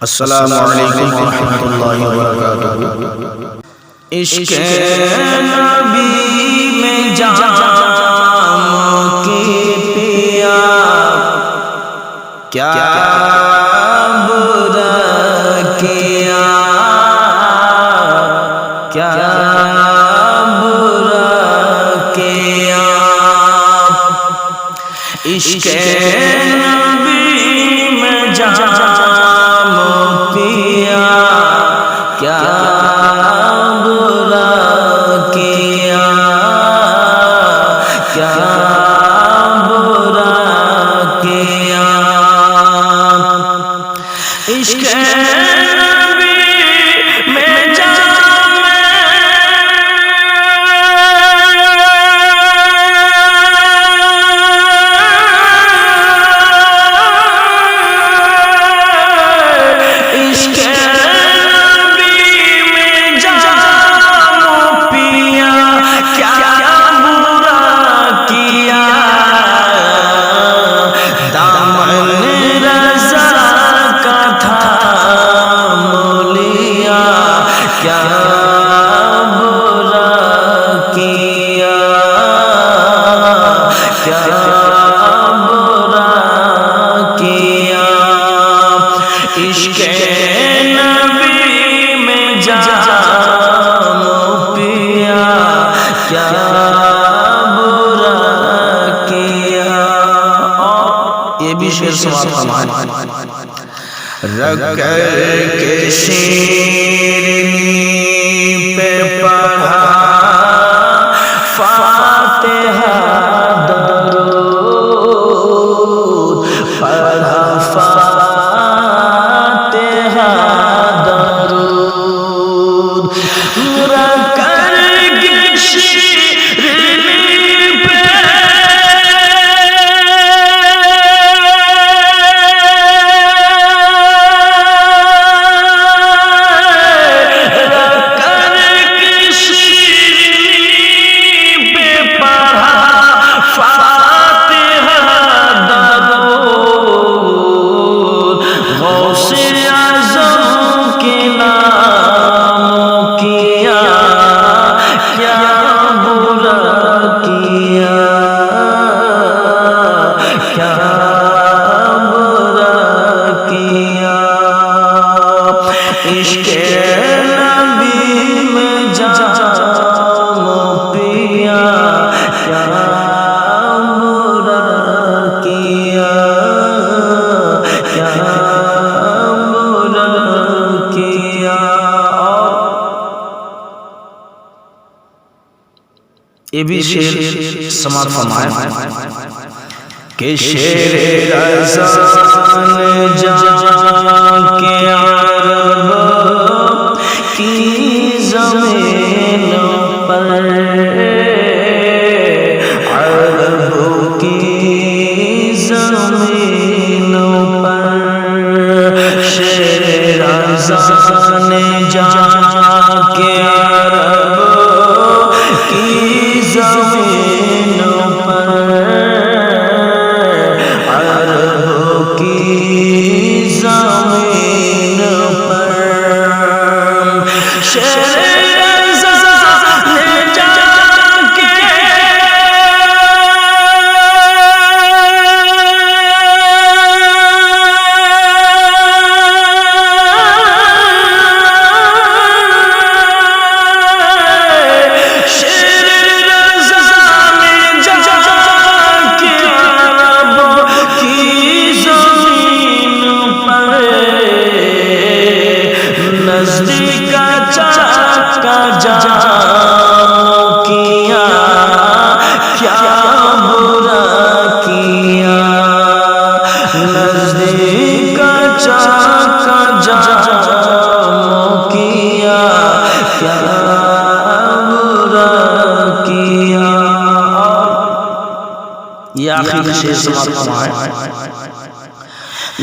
السلام علیکم ورحمۃ اللہ وبرکاتہ۔ عشق نبی میں جام کے پیا کیا برا کیا، کیا برا کیا۔ عشق نبی میں جام پیا کیا برا کیا، کیا برا کیا۔ عشق نبی میں جام رکھ کر کے شیرنی پہ پڑھا فاتحہ درود، پڑھا فاتحہ درود۔ رکھ کر کے شیرنی یہ بھی شعر سماعت فرمائے کہ شیر رضان جان کے عرب کی زمین پر، عرب کی زمین پر شیر رضان جان کے عرب کی زمین پر، عرب کی زمین پر شیر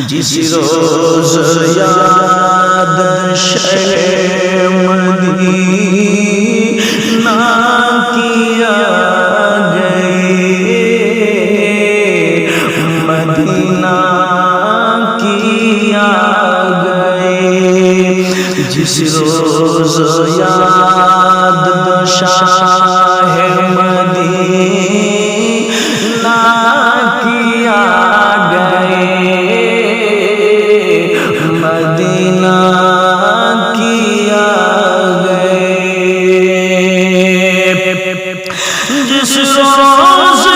جس روز یاد شہ مدینہ کیا گئے، مدینہ کیا گئے، شاہ مدینہ کیا گئے مدینہ کیا گئے جس روز